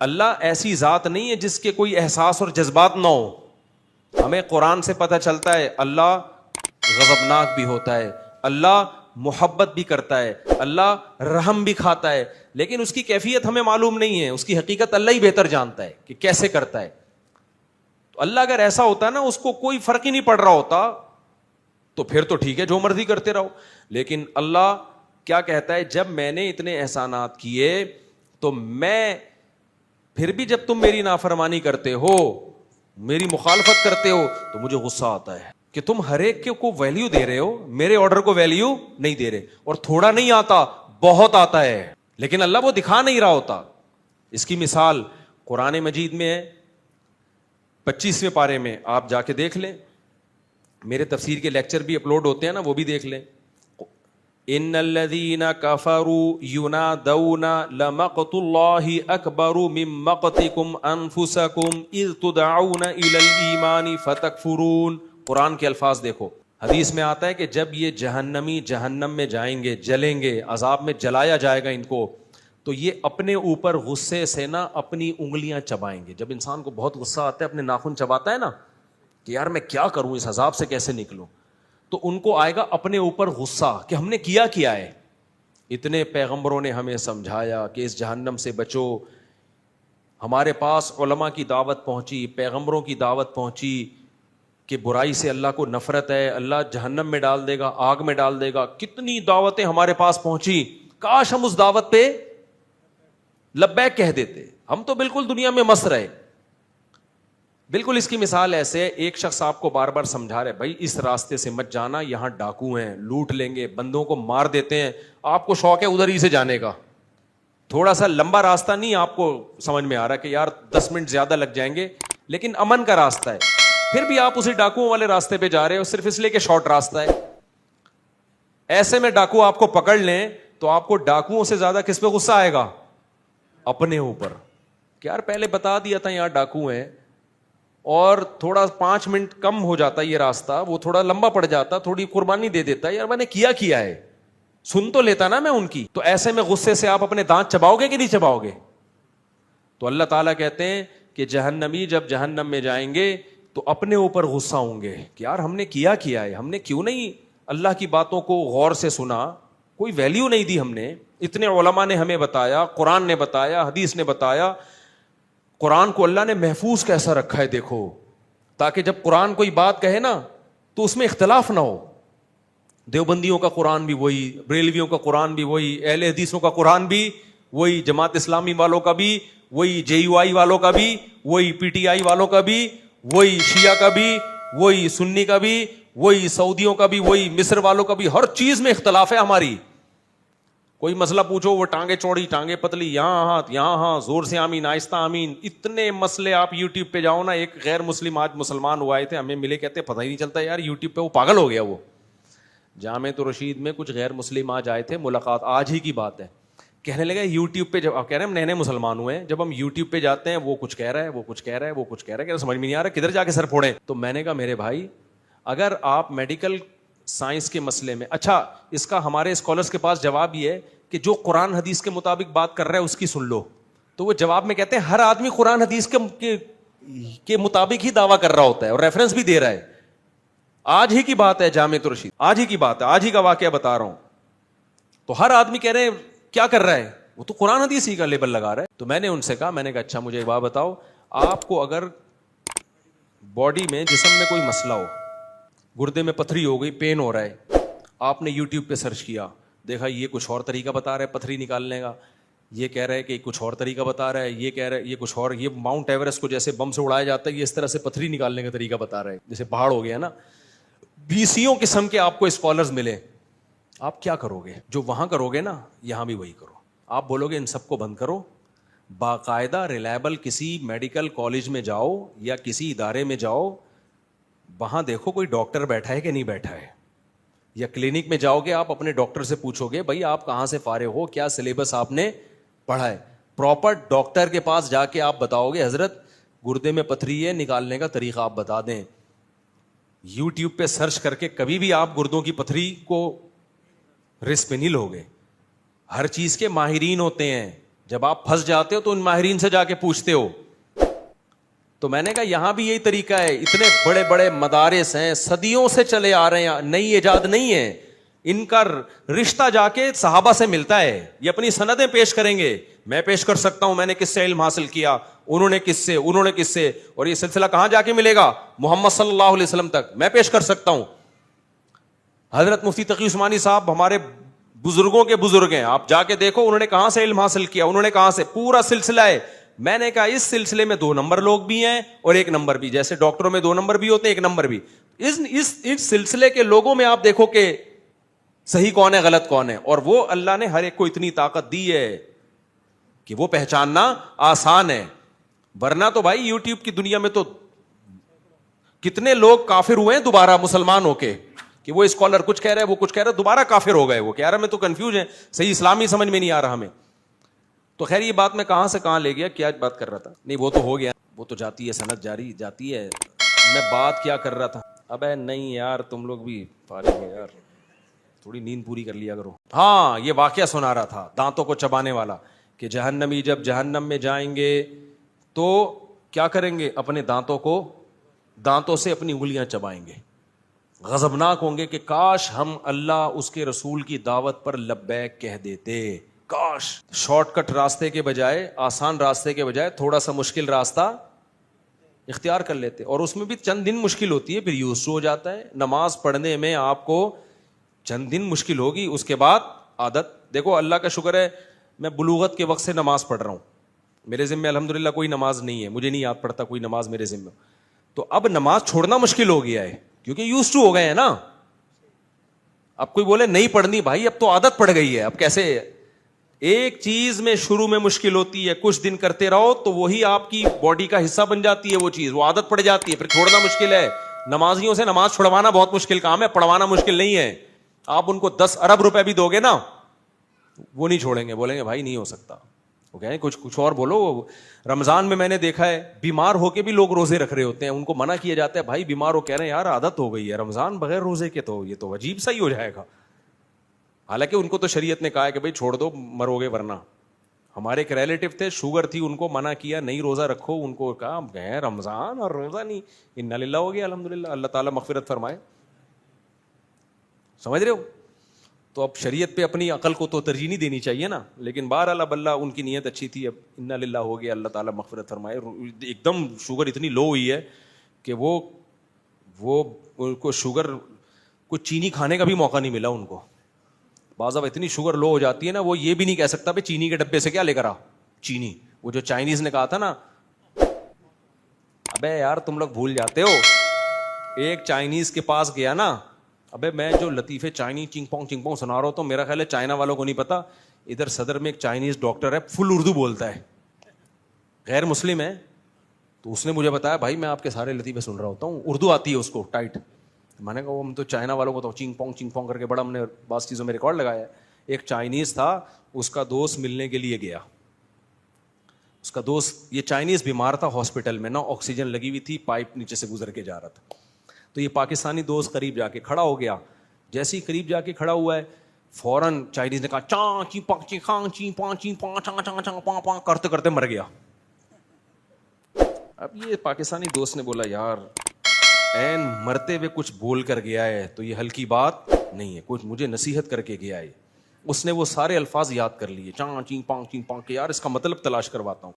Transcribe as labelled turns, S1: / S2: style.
S1: اللہ ایسی ذات نہیں ہے جس کے کوئی احساس اور جذبات نہ ہو. ہمیں قرآن سے پتہ چلتا ہے اللہ غضبناک بھی ہوتا ہے, اللہ محبت بھی کرتا ہے, اللہ رحم بھی کھاتا ہے, لیکن اس کی کیفیت ہمیں معلوم نہیں ہے, اس کی حقیقت اللہ ہی بہتر جانتا ہے کہ کیسے کرتا ہے. تو اللہ اگر ایسا ہوتا نا, اس کو کوئی فرق ہی نہیں پڑ رہا ہوتا, تو پھر تو ٹھیک ہے جو مرضی کرتے رہو. لیکن اللہ کیا کہتا ہے, جب میں نے اتنے احسانات کیے تو میں پھر بھی جب تم میری نافرمانی کرتے ہو, میری مخالفت کرتے ہو, تو مجھے غصہ آتا ہے کہ تم ہر ایک کو ویلیو دے رہے ہو, میرے آرڈر کو ویلیو نہیں دے رہے. اور تھوڑا نہیں آتا, بہت آتا ہے, لیکن اللہ وہ دکھا نہیں رہا ہوتا. اس کی مثال قرآن مجید میں ہے, 25ویں پارے میں آپ جا کے دیکھ لیں, میرے تفسیر کے لیکچر بھی اپلوڈ ہوتے ہیں نا, وہ بھی دیکھ لیں. ان الذین کفروا ینادون لمقت اللہ اکبر من مقتکم انفسکم اذ تدعون الی الایمان فتکفرون. قرآن کے الفاظ دیکھو. حدیث میں آتا ہے کہ جب یہ جہنمی جہنم میں جائیں گے, جلیں گے, عذاب میں جلایا جائے گا ان کو, تو یہ اپنے اوپر غصے سے نا اپنی انگلیاں چبائیں گے. جب انسان کو بہت غصہ آتا ہے, اپنے ناخن چباتا ہے نا کہ یار میں کیا کروں, اس عذاب سے کیسے نکلوں, تو ان کو آئے گا اپنے اوپر غصہ کہ ہم نے کیا ہے. اتنے پیغمبروں نے ہمیں سمجھایا کہ اس جہنم سے بچو, ہمارے پاس علماء کی دعوت پہنچی, پیغمبروں کی دعوت پہنچی کہ برائی سے اللہ کو نفرت ہے, اللہ جہنم میں ڈال دے گا, آگ میں ڈال دے گا. کتنی دعوتیں ہمارے پاس پہنچی, کاش ہم اس دعوت پہ لبیک کہہ دیتے. ہم تو بالکل دنیا میں مست رہے. بالکل اس کی مثال ایسے, ایک شخص آپ کو بار بار سمجھا رہے بھائی اس راستے سے مت جانا, یہاں ڈاکو ہیں, لوٹ لیں گے, بندوں کو مار دیتے ہیں. آپ کو شوق ہے ادھر ہی سے جانے کا, تھوڑا سا لمبا راستہ نہیں آپ کو سمجھ میں آ رہا کہ یار 10 منٹ زیادہ لگ جائیں گے, لیکن امن کا راستہ ہے, پھر بھی آپ اسی ڈاکوؤں والے راستے پہ جا رہے ہو صرف اس لیے کہ شارٹ راستہ ہے. ایسے میں ڈاکو آپ کو پکڑ لیں تو آپ کو ڈاکوؤں سے زیادہ کس پہ غصہ آئے گا, اپنے اوپر. کہ یار پہلے بتا دیا تھا یہاں ڈاکو ہیں, اور تھوڑا 5 منٹ کم ہو جاتا یہ راستہ, وہ تھوڑا لمبا پڑ جاتا, تھوڑی قربانی دے دیتا, یار میں نے کیا ہے, سن تو لیتا نا میں ان کی. تو ایسے میں غصے سے آپ اپنے دانت چباؤ گے کہ نہیں چباؤ گے؟ تو اللہ تعالیٰ کہتے ہیں کہ جہنمی جب جہنم میں جائیں گے تو اپنے اوپر غصہ ہوں گے کہ یار ہم نے کیا ہے, ہم نے کیوں نہیں اللہ کی باتوں کو غور سے سنا, کوئی ویلیو نہیں دی ہم نے. اتنے علماء نے ہمیں بتایا, قرآن نے بتایا, حدیث نے بتایا. قرآن کو اللہ نے محفوظ کیسا رکھا ہے دیکھو, تاکہ جب قرآن کوئی بات کہے نا تو اس میں اختلاف نہ ہو. دیوبندیوں کا قرآن بھی وہی, بریلویوں کا قرآن بھی وہی, اہل حدیثوں کا قرآن بھی وہی, جماعت اسلامی والوں کا بھی وہی, JUI والوں کا بھی وہی, PTI والوں کا بھی وہی, شیعہ کا بھی وہی, سنی کا بھی وہی, سعودیوں کا بھی وہی, مصر والوں کا بھی. ہر چیز میں اختلاف ہے ہماری. کوئی مسئلہ پوچھو وہ ٹانگیں چوڑی ٹانگیں پتلی, یہاں ہاتھ یہاں ہاں, زور سے آمین آہستہ آمین. اتنے مسئلے آپ یوٹیوب پہ جاؤ نا, ایک غیر مسلم آج مسلمان ہوئے تھے, ہمیں ملے, کہتے پتہ ہی نہیں چلتا یار یوٹیوب پہ, وہ پاگل ہو گیا. وہ جامعۃ الرشید میں کچھ غیر مسلم آج آئے تھے, ملاقات آج ہی کی بات ہے, کہنے لگے یوٹیوب پہ, جب آپ کہہ رہے ہیں ہم نئے مسلمان ہوئے ہیں, جب ہم یوٹیوب پہ جاتے ہیں وہ کچھ کہہ رہا ہے, وہ کچھ کہہ رہا ہے, وہ کچھ کہہ رہا ہے, کہ سمجھ میں نہیں آ رہا کدھر جا کے سر پھوڑیں. تو میں نے کہا میرے بھائی اگر آپ میڈیکل سائنس کے مسئلے میں, اچھا اس کا ہمارے اسکالرس کے پاس جواب یہ ہے کہ جو قرآن حدیث کے مطابق بات کر رہا ہے اس کی سن لو. تو وہ جواب میں کہتے ہیں ہر آدمی قرآن حدیث کے مطابق ہی دعویٰ کر رہا ہوتا ہے اور ریفرنس بھی دے رہا ہے. آج ہی کی بات ہے جامعۃ الرشید, آج ہی کی بات ہے, آج ہی کا واقعہ بتا رہا ہوں. تو ہر آدمی کہہ رہے ہیں کیا کر رہا ہے, وہ تو قرآن حدیث ہی کا لیبل لگا رہا ہے. تو میں نے ان سے کہا, میں نے کہا اچھا مجھے ایک بات بتاؤ, آپ کو اگر باڈی میں جسم میں کوئی مسئلہ ہو, گردے میں پتھری ہو گئی, پین ہو رہا ہے, آپ نے یوٹیوب پہ سرچ کیا, دیکھا یہ کچھ اور طریقہ بتا رہا ہے پتھری نکالنے کا, یہ کہہ رہا ہے کہ کچھ اور طریقہ بتا رہا ہے, یہ کہہ رہا ہے یہ کچھ اور, یہ ماؤنٹ ایوریسٹ کو جیسے بم سے اڑایا جاتا ہے یہ اس طرح سے پتھری نکالنے کا طریقہ بتا رہا ہے, جیسے پہاڑ ہو گیا نا. 20 قسم کے آپ کو اسکالرز ملے, آپ کیا کرو گے؟ جو وہاں کرو گے نا یہاں بھی وہی کرو. آپ بولو گے ان سب کو بند کرو, باقاعدہ ریلائبل کسی میڈیکل کالج میں جاؤ یا کسی ادارے میں جاؤ, وہاں دیکھو کوئی ڈاکٹر بیٹھا ہے کہ نہیں بیٹھا ہے, یا کلینک میں جاؤ گے آپ اپنے ڈاکٹر سے پوچھو گے بھائی آپ کہاں سے فارغ ہو, کیا سلیبس آپ نے پڑھا ہے. پراپر ڈاکٹر کے پاس جا کے آپ بتاؤ گے حضرت گردے میں پتھری ہے, نکالنے کا طریقہ آپ بتا دیں. یوٹیوب پہ سرچ کر کے کبھی بھی آپ گردوں کی پتھری کو رسک پہ نہیں لو گے. ہر چیز کے ماہرین ہوتے ہیں, جب آپ پھنس جاتے ہو تو ان ماہرین سے جا کے پوچھتے ہو. تو میں نے کہا یہاں بھی یہی طریقہ ہے. اتنے بڑے بڑے مدارس ہیں, صدیوں سے چلے آ رہے ہیں, نئی ایجاد نہیں ہے. ان کا رشتہ جا کے صحابہ سے ملتا ہے. یہ اپنی سندیں پیش کریں گے, میں پیش کر سکتا ہوں میں نے کس سے علم حاصل کیا, انہوں نے کس سے, اور یہ سلسلہ کہاں جا کے ملے گا؟ محمد صلی اللہ علیہ وسلم تک میں پیش کر سکتا ہوں. حضرت مفتی تقی عثمانی صاحب ہمارے بزرگوں کے بزرگ ہیں, آپ جا کے دیکھو انہوں نے کہاں سے علم حاصل کیا, انہوں نے کہاں سے, پورا سلسلہ ہے. میں نے کہا اس سلسلے میں 2 نمبر لوگ بھی ہیں اور 1 نمبر بھی, جیسے ڈاکٹروں میں 2 نمبر بھی ہوتے ہیں 1 نمبر بھی. اس سلسلے کے لوگوں میں آپ دیکھو کہ صحیح کون ہے غلط کون ہے, اور وہ اللہ نے ہر ایک کو اتنی طاقت دی ہے کہ وہ پہچاننا آسان ہے. ورنہ تو بھائی یوٹیوب کی دنیا میں تو کتنے لوگ کافر ہوئے ہیں دوبارہ مسلمان ہو کے, کہ وہ اسکالر کچھ کہہ رہے وہ کچھ کہہ رہے, دوبارہ کافر ہو گئے. وہ کہہ رہا میں تو کنفیوز ہیں, صحیح اسلامی سمجھ میں نہیں آ رہا ہمیں. تو خیر یہ بات میں کہاں سے کہاں لے گیا, کیا بات کر رہا تھا, نہیں وہ تو ہو گیا, وہ تو جاتی ہے سند جاری جاتی ہے. میں بات کیا کر رہا تھا, ابے نہیں یار تم لوگ بھی فارغ ہو یار, تھوڑی نیند پوری کر لیا کرو. ہاں یہ واقعہ سنا رہا تھا دانتوں کو چبانے والا, کہ جہنمی جب جہنم میں جائیں گے تو کیا کریں گے, اپنے دانتوں سے اپنی انگلیاں چبائیں گے, غضبناک ہوں گے کہ کاش ہم اللہ اس کے رسول کی دعوت پر لبیک کہہ دیتے, کاش شارٹ کٹ راستے کے بجائے, آسان راستے کے بجائے تھوڑا سا مشکل راستہ اختیار کر لیتے. اور اس میں بھی چند دن مشکل ہوتی ہے, پھر یوز ہو جاتا ہے. نماز پڑھنے میں آپ کو چند دن مشکل ہوگی, اس کے بعد عادت. دیکھو اللہ کا شکر ہے میں بلوغت کے وقت سے نماز پڑھ رہا ہوں, میرے ذمہ الحمدللہ کوئی نماز نہیں ہے, مجھے نہیں یاد پڑتا کوئی نماز میرے ذمہ. تو اب نماز چھوڑنا مشکل ہو گیا ہے کیونکہ یوز ٹو ہو گئے ہیں نا. اب کوئی بولے نہیں پڑھنی, بھائی اب تو عادت پڑ گئی ہے, اب کیسے. ایک چیز میں شروع میں مشکل ہوتی ہے, کچھ دن کرتے رہو تو وہی آپ کی باڈی کا حصہ بن جاتی ہے, وہ چیز وہ عادت پڑ جاتی ہے, پھر چھوڑنا مشکل ہے. نمازیوں سے نماز چھڑوانا بہت مشکل کام ہے, پڑھوانا مشکل نہیں ہے. آپ ان کو 10 ارب روپے بھی دو گے نا, وہ نہیں چھوڑیں گے, بولیں گے بھائی نہیں ہو سکتا. وہ کہیں کچھ اور بولو. رمضان میں نے دیکھا ہے بیمار ہو کے بھی لوگ روزے رکھ رہے ہوتے ہیں, ان کو منع کیا جاتا ہے بھائی بیمار ہو, کہہ رہے ہیں یار عادت ہو گئی ہے رمضان بغیر روزے کے, تو یہ تو عجیب سا ہی ہو جائے گا. حالانکہ ان کو تو شریعت نے کہا ہے کہ بھائی چھوڑ دو مرو گے ورنہ. ہمارے ایک ریلیٹیو تھے, شوگر تھی, ان کو منع کیا نہیں روزہ رکھو, ان کو کہا گئے رمضان اور روزہ نہیں, انا للہ ہو گیا الحمدللہ, اللہ تعالیٰ مغفرت فرمائے. سمجھ رہے ہو. تو اب شریعت پہ اپنی عقل کو تو ترجیح نہیں دینی چاہیے نا, لیکن بہرحال اب اللہ ان کی نیت اچھی تھی, اب انا للہ ہو گیا, اللہ تعالیٰ مغفرت فرمائے. ایک دم شوگر اتنی لو ہوئی ہے کہ وہ ان کو شوگر کو چینی کھانے کا بھی موقع نہیں ملا ان کو. بعض اب اتنی شوگر لو ہو جاتی ہے نا, وہ یہ بھی نہیں کہہ سکتا بھائی چینی کے ڈبے سے کیا لے کر آ چینی. وہ جو چائنیز نے کہا تھا نا, ابے یار تم لوگ بھول جاتے ہو. ایک چائنیز کے پاس گیا نا, ابے میں جو لطیفے چائنی چنگ پونگ سنا رہا ہوں تو میرا خیال ہے چائنا والوں کو نہیں پتا. ادھر صدر میں ایک چائنیز ڈاکٹر ہے, فل اردو بولتا ہے, غیر مسلم ہے. تو اس نے مجھے بتایا بھائی میں آپ کے سارے لطیفے سن رہا ہوتا ہوں, اردو آتی ہے اس کو ٹائٹ. میں نے کہا وہ ہم تو چائنا والوں کو تو چنگ پونگ کر کے بڑا ہم نے بعض چیزوں میں ریکارڈ لگایا ہے. ایک چائنیز تھا, اس کا دوست ملنے کے لیے گیا. اس کا دوست, یہ چائنیز بیمار تھا ہاسپٹل میں نا, آکسیجن لگی ہوئی تھی, پائپ نیچے سے گزر کے جا رہا تھا. تو یہ پاکستانی دوست قریب جا کے کھڑا ہو گیا. جیسے ہی قریب جا کے کھڑا ہوا ہے, فوراً چائنیز نے کہا چاں چی پاں چی خاں چی پاں چی پاں چاں چاں چاں پاں پاں کرتے کرتے مر گیا. اب یہ پاکستانی دوست نے بولا یار این مرتے ہوئے کچھ بول کر گیا ہے تو یہ ہلکی بات نہیں ہے, کچھ مجھے نصیحت کر کے گیا ہے. اس نے وہ سارے الفاظ یاد کر لیے, چاں چی پاں کے, یار اس کا مطلب تلاش کرواتا ہوں.